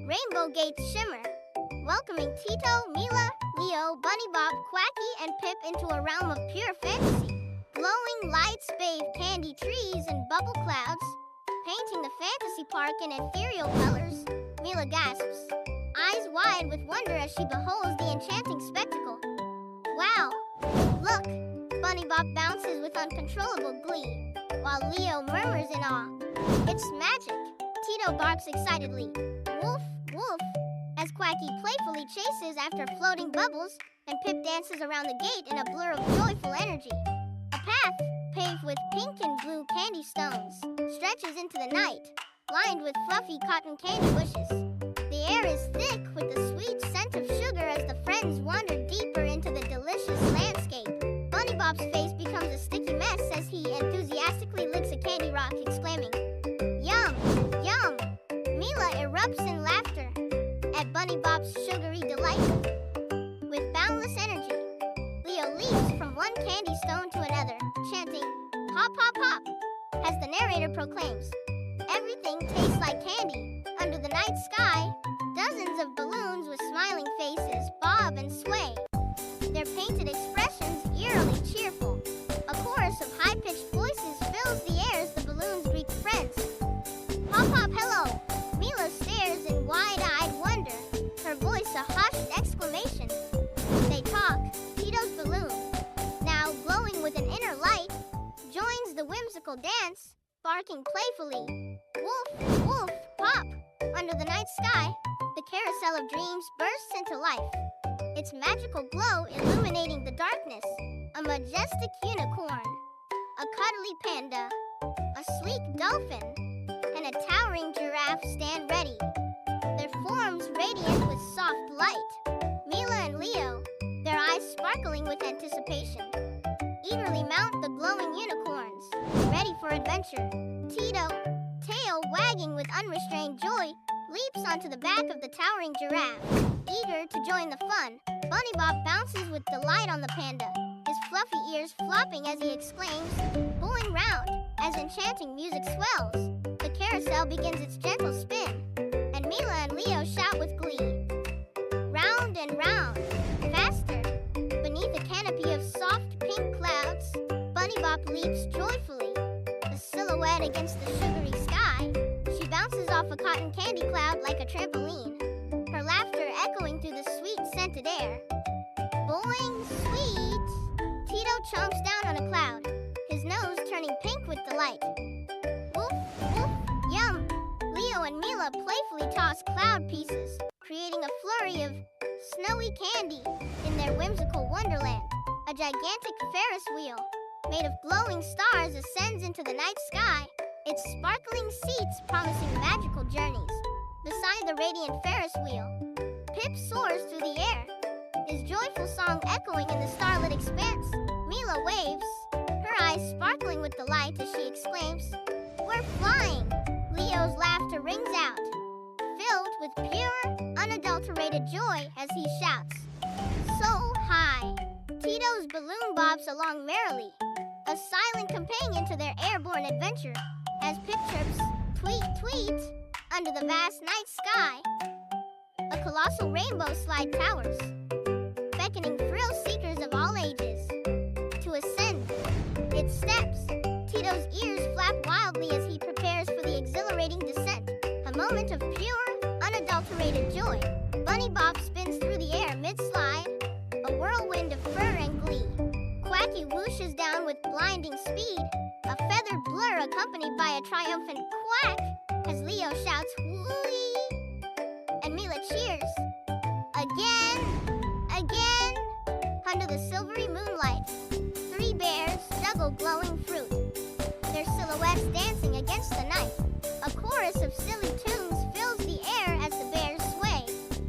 Rainbow gates shimmer, welcoming Tito, Mila, Leo, Bunny Bob, Quacky, and Pip into a realm of pure fantasy. Glowing lights bathe candy trees and bubble clouds, painting the fantasy park in ethereal colors. Mila gasps, eyes wide with wonder as she beholds the enchanting spectacle. Wow! Look! Bunny Bob bounces with uncontrollable glee, while Leo murmurs in awe. It's magic! Tito barks excitedly. Woof, woof! As Quacky playfully chases after floating bubbles, and Pip dances around the gate in a blur of joyful energy. A path, paved with pink and blue candy stones, stretches into the night, lined with fluffy cotton candy bushes. The air is thick with the sweet scent of sugar as the friends wander deeper into the delicious landscape. Bunny Bob's face becomes a sticky mess as he enthusiastically licks a candy rock, exclaiming, "Yum! Yum!" Mila erupts in laughter at Bunny Bob's sugary delight. With boundless energy, Leo leaps from one candy stone to another, chanting, "Hop, hop, hop," as the narrator proclaims. Everything tastes like candy. Under the night sky, dozens of balloons with smiling faces bob and sway, their painted expressions eerily cheerful. A chorus of high-pitched voices fills the air as the balloons greet friends. "Hop, hop, hello!" Mila stares in wide-eyed wonder, her voice a hushed exclamation. They talk. Tito's balloon, now glowing with an inner light, joins the whimsical dance, barking playfully. Woof, woof, pop! Under the night sky, the carousel of dreams bursts into life, its magical glow illuminating the darkness. A majestic unicorn, a cuddly panda, a sleek dolphin, and a towering giraffe stand ready, their forms radiant with soft light. Mila and Leo, their eyes sparkling with anticipation, eagerly mount the glowing unicorns, ready for adventure. Tito, tail wagging with unrestrained joy, leaps onto the back of the towering giraffe, eager to join the fun. Bunny Bob bounces with delight on the panda, his fluffy ears flopping as he exclaims, "Bowling round," as enchanting music swells. The carousel begins its gentle spin, and Mila and Leo shout with glee. Round and round, faster. Beneath a canopy of soft pink clouds, Bunny Bob leaps joyfully, a silhouette against the sugary sky. She bounces off a cotton candy cloud like a trampoline, her laughter echoing through the sweet scented air. Boing, sweet! Tito chomps down on a cloud, his nose turning pink with delight. Woof, woof, yum! Leo and Mila playfully toss cloud pieces, creating a flurry of snowy candy in their whimsical wonderland. A gigantic Ferris wheel, made of glowing stars, ascends into the night sky, its sparkling seats promising magical journeys. Beside the radiant Ferris wheel, Pip soars through the air, his joyful song echoing in the starlit expanse. Mila waves, her eyes sparkling with delight as she exclaims, "We're flying!" Leo's laughter rings out, filled with pure, unadulterated joy as he shouts, "So high!" Tito's balloon bobs along merrily, a silent companion to their airborne adventure, as Pip chirps, "Tweet, tweet!" under the vast night sky. A colossal rainbow slide towers, beckoning thrill seekers of all ages to ascend its steps. Tito's ears flap wildly as he prepares for the exhilarating descent, a moment of pure, unadulterated joy. Bunny Bob spins through the air mid-slide, a whirlwind of fur and glee. Quacky whooshes down with blinding speed, a feathered blur accompanied by a triumphant quack as Leo shouts, "Whee!" and Mila cheers. Again, again! Under the silvery moonlight, three bears juggle glowing fruit, their silhouettes dancing against the night. A chorus of silly tunes fills the air as the bears sway,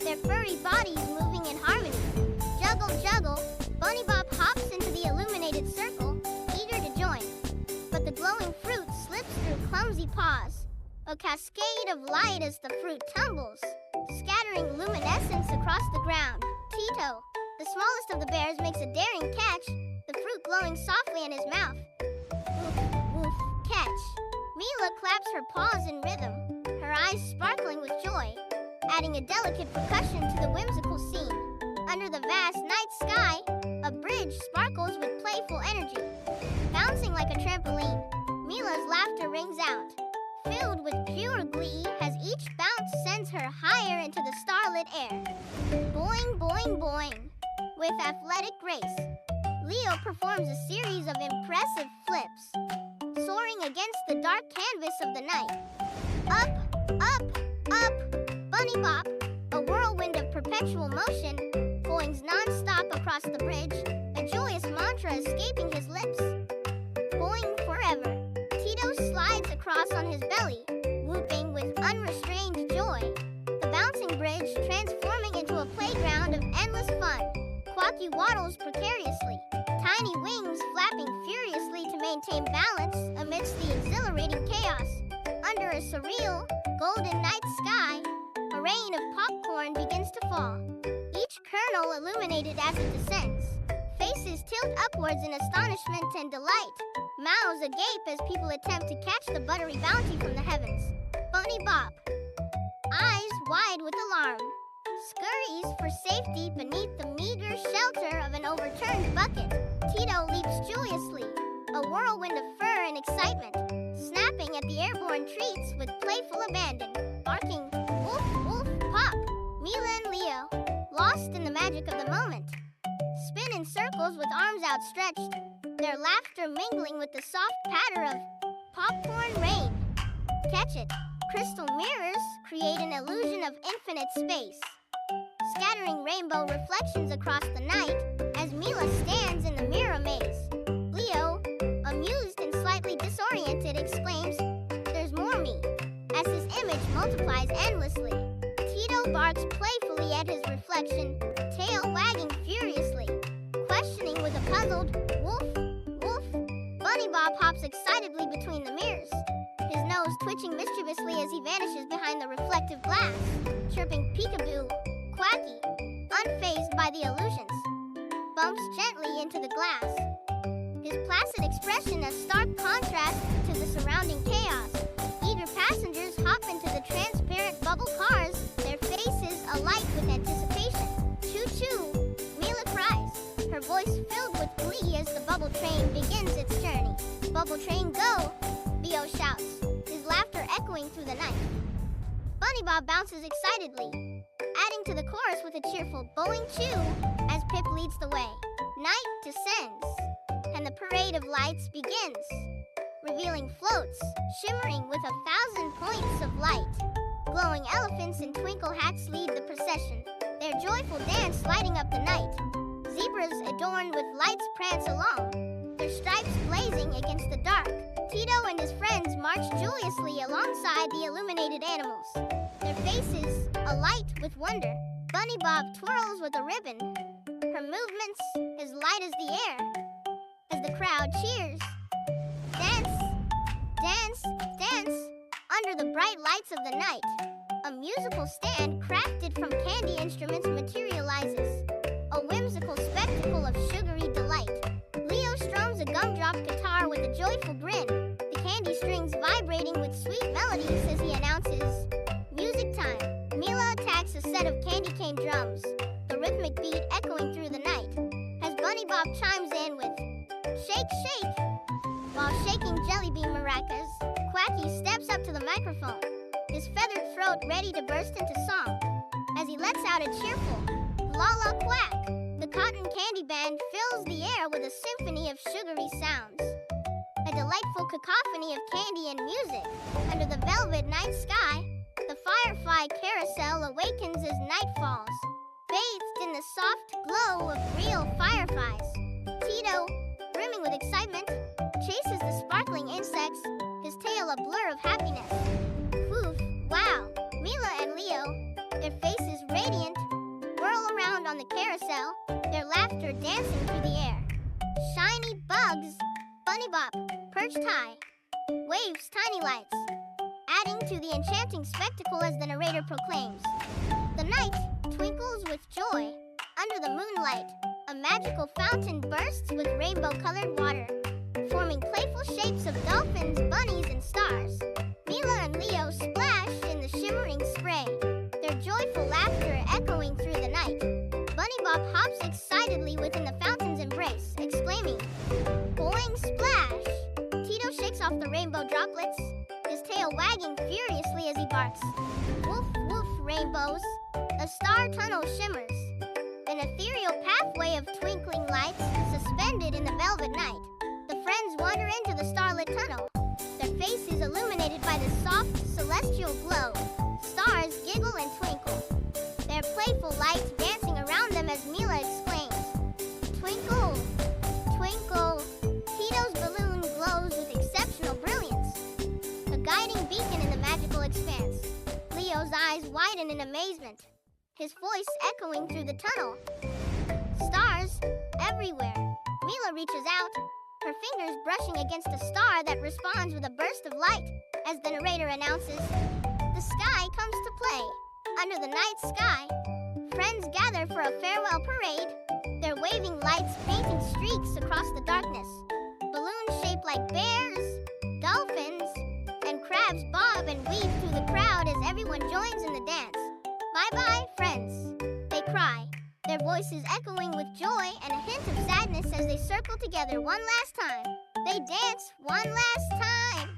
their furry bodies moving in harmony. Juggle, juggle, Bunny Bob hops into the illuminated circle, eager to join. But the glowing fruit slips through clumsy paws, a cascade of light as the fruit tumbles, scattering luminescence across the ground. Tito, the smallest of the bears, makes a daring catch, the fruit glowing softly in his mouth. Woof, woof, catch. Mila claps her paws in rhythm, her eyes sparkling with joy, adding a delicate percussion to the whimsical scene. Under the vast night sky, a bridge sparkles with playful energy. Bouncing like a trampoline, Mila's laughter rings out, filled with pure glee as each bounce sends her higher into the starlit air. Boing, boing, boing. With athletic grace, Leo performs a series of impressive flips, soaring against the dark canvas of the night. Up, up, up, Bunny Bop, a whirlwind of perpetual motion, boings non-stop across the bridge, a joyous mantra escaping his lips. Boing forever. Tito slides across on his belly, whooping with unrestrained joy, the bouncing bridge transforming into a playground of endless fun. Quacky waddles precariously, tiny wings flapping furiously to maintain balance amidst the exhilarating chaos. Under a surreal, golden night sky, a rain of popcorn begins to fall, each kernel illuminated as it descends. Faces tilt upwards in astonishment and delight, mouths agape as people attempt to catch the buttery bounty from the heavens. Bunny Bop, eyes wide with alarm, scurries for safety beneath the meager shelter of an overturned bucket. Tito leaps joyously, a whirlwind of fur and excitement, snapping at the airborne treats with playful abandon, barking, woof, woof, pop. Mila and Leo, lost in the magic of the moment, spin in circles with arms outstretched, their laughter mingling with the soft patter of popcorn rain. Catch it. Crystal mirrors create an illusion of infinite space, scattering rainbow reflections across the night as Mila stands in the mirror maze. Leo, amused and slightly disoriented, exclaims, "There's more me," as his image multiplies endlessly. Tito barks playfully at his reflection, tail wagging furiously, questioning with a puzzled, "Woof, woof." Bunny Bob hops excitedly between the mirrors, his nose twitching mischievously as he vanishes behind the reflective glass, chirping peekaboo, Quacky, unfazed by the illusions, bumps gently into the glass, his placid expression a stark contrast to the surrounding chaos. Eager passengers hop into the transparent bubble cars, their faces alight with anticipation. Choo-choo, Mila cries, her voice filled with glee as the bubble train begins its journey. Bubble train go, Leo shouts, his laughter echoing through the night. Bunny Bob bounces excitedly, adding to the chorus with a cheerful bowing chew as Pip leads the way. Night descends, and the parade of lights begins, revealing floats shimmering with 1,000 points of light. Glowing elephants in twinkle hats lead the procession, their joyful dance lighting up the night. Zebras adorned with lights prance along, their stripes blazing against the dark. Tito and his friends march joyously alongside the illuminated animals, their faces alight with wonder. Bunny Bob twirls with a ribbon, her movements as light as the air, as the crowd cheers. Dance, dance, dance, under the bright lights of the night. A musical stand crafted from candy instruments materializes, a whimsical spectacle of sugary delight. Leo strums a gumdrop guitar with a joyful grin, the candy strings vibrating with sweet melodies as he announces, "Music time." Mila attacks a set of candy cane drums, the rhythmic beat echoing through the night, as Bunny Bob chimes in with, "Shake, shake." While shaking jelly bean maracas, Quacky steps up to the microphone, his feathered throat ready to burst into song. As he lets out a cheerful, "La la quack," the cotton candy band fills the air with a symphony of sugary sounds, a delightful cacophony of candy and music. Under the velvet night sky, the firefly carousel awakens as night falls, bathed in the soft glow of real fireflies. Tito, brimming with excitement, chases the sparkling insects, his tail a blur of happiness. Woof, wow. Mila and Leo, their faces radiant, whirl around on the carousel, their laughter dancing through the air. Shiny bugs, Bunny Bop, perched high, waves tiny lights, adding to the enchanting spectacle as the narrator proclaims. The night twinkles with joy. Under the moonlight, a magical fountain bursts with rainbow-colored water, forming playful shapes of dolphins, bunnies, and stars. Mila and Leo splash in the shimmering spray, their joyful laughter echoing through the night. Bunny Bob hops excitedly within the fountain's embrace, exclaiming, "Boing splash!" Tito shakes off the rainbow droplets, his tail wagging furiously as he barks. Woof, woof, rainbows. A star tunnel shimmers, an ethereal pathway of twinkling lights suspended in the velvet night. The friends wander into the starlit tunnel, their faces illuminated by the soft, celestial glow. Stars giggle and twinkle, their playful lights dancing around them as Mila exclaims, "Twinkle, twinkle." Tito's balloon glows with exceptional brilliance, a guiding beacon in the magical expanse. Leo's eyes widen in amazement, his voice echoing through the tunnel. Stars everywhere. Mila reaches out, her fingers brushing against a star that responds with a burst of light as the narrator announces, "The sky comes to play." Under the night sky, friends gather for a farewell parade, their waving lights painting streaks across the darkness. Balloons shaped like bears, dolphins, and crabs bob and weave through the crowd as everyone joins in the dance. "Bye-bye, friends," they cry, their voices echoing with joy and a hint of sadness as they circle together one last time. They dance one last time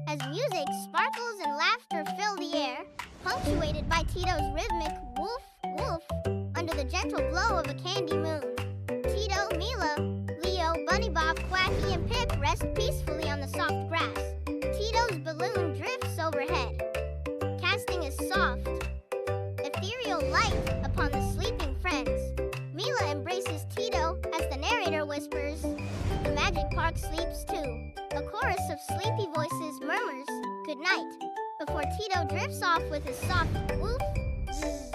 as music, sparkles, and laughter fill the air, punctuated by Tito's rhythmic woof, woof, under the gentle glow of a candy moon. Tito, Mila, Leo, Bunny Bob, Quacky, and Pip rest peacefully on the soft grass. Tito's balloon drifts overhead, casting a soft, ethereal light upon the sleeping friends. Mila embraces Tito as the narrator whispers, "The magic park sleeps too." A chorus of sleepy voices murmurs, "Good night," before Tito drifts off with his soft woof, zzz,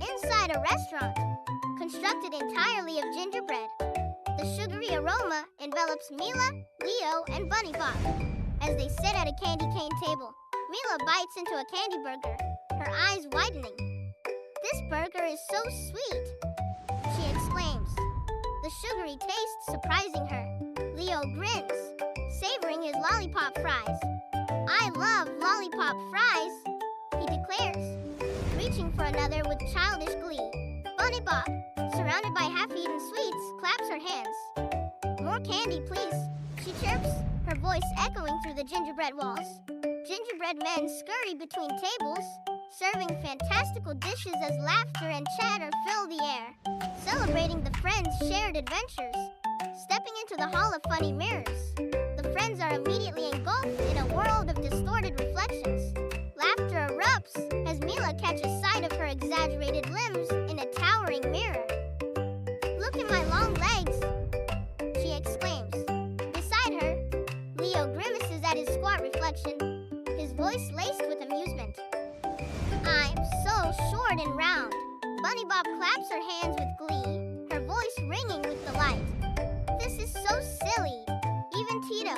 inside a restaurant, constructed entirely of gingerbread. The sugary aroma envelops Mila, Leo, and Bunny Bob as they sit at a candy cane table. Mila bites into a candy burger, her eyes widening. "This burger is so sweet," she exclaims, the sugary taste surprising her. Leo grins, savoring his lollipop fries. "I love lollipop fries," he declares, reaching for another with childish glee. Bunny Bob, surrounded by half-eaten sweets, claps her hands. "More candy, please," she chirps, her voice echoing through the gingerbread walls. Gingerbread men scurry between tables, serving fantastical dishes as laughter and chatter fill the air, celebrating the friends' shared adventures. Stepping into the Hall of Funny Mirrors, the friends are immediately engulfed in a world of distorted reflections. Laughter erupts as Mila catches sight of her exaggerated limbs in a towering mirror. "Look at my long legs," she exclaims. Beside her, Leo grimaces at his squat reflection, his voice laced with amusement. "I'm so short and round." Bunny Bob claps her hands with glee, her voice ringing with delight. "This is so silly." Even Tito,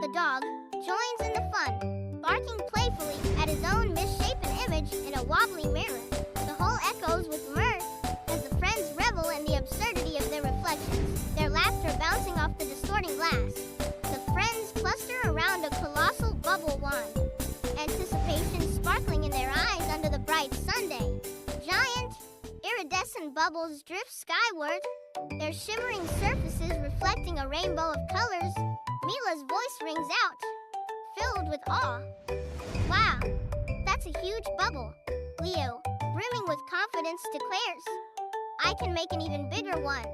the dog, joins in the fun, barking playfully at his own misshapen image in a wobbly mirror. The whole echoes with mirth as the friends revel in the absurdity of their reflections, their laughter bouncing off the distorting glass. The friends cluster around a colossal bubble wand, anticipation sparkling in their eyes under the bright sundae. Giant, iridescent bubbles drift skyward, their shimmering surfaces reflecting a rainbow of colors. Mila's voice rings out, filled with awe. "Wow, that's a huge bubble," Leo, brimming with confidence, declares. "I can make an even bigger one."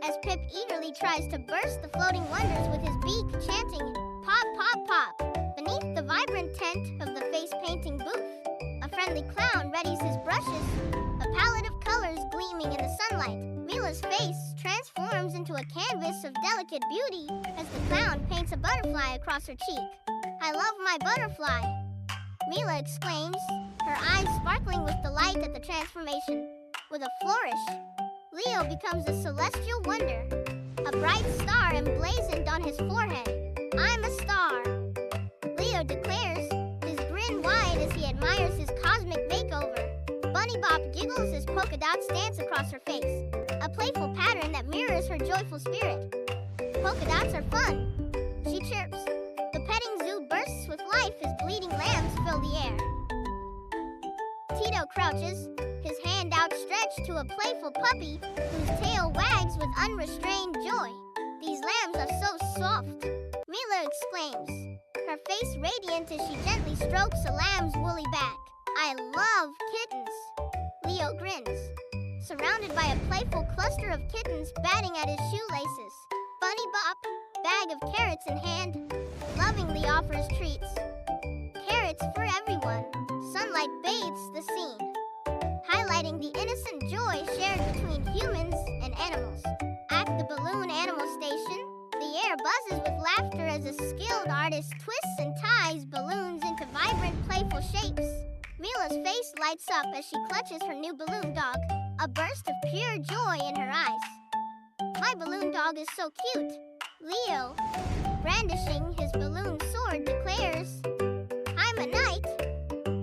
As Pip eagerly tries to burst the floating wonders with his beak, chanting, "Pop, pop, pop," beneath the vibrant tent of the face-painting booth, a friendly clown readies his brushes, a palette of colors gleaming in the sunlight. Mila's face transforms into a canvas of delicate beauty as the clown paints a butterfly across her cheek. "I love my butterfly," Mila exclaims, her eyes sparkling with delight at the transformation. With a flourish, Leo becomes a celestial wonder, a bright star emblazoned on his forehead. "I'm a star," Leo declares, his grin wide as he admires his cosmic makeover. Bunny Bob giggles as polka dots dance across her face, a playful pattern that mirrors her joyful spirit. "Polka dots are fun," she chirps. The petting zoo bursts with life as bleeding lambs fill the air. Tito crouches, his hand outstretched to a playful puppy whose tail wags with unrestrained joy. "These lambs are so soft," Mila exclaims, her face radiant as she gently strokes a lamb's woolly back. "I love kittens," Leo grins, surrounded by a playful cluster of kittens batting at his shoelaces. Bunny Bop, bag of carrots in hand, lovingly offers treats. Carrots for everyone. Sunlight bathes the scene, highlighting the innocent joy shared between humans and animals. At the balloon animal station, the air buzzes with laughter as a skilled artist twists and ties balloons into vibrant, playful shapes. Mila's face lights up as she clutches her new balloon dog, a burst of pure joy in her eyes. "My balloon dog is so cute," Leo, brandishing his balloon sword, declares. "I'm a knight."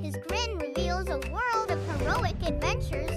His grin reveals a world of heroic adventures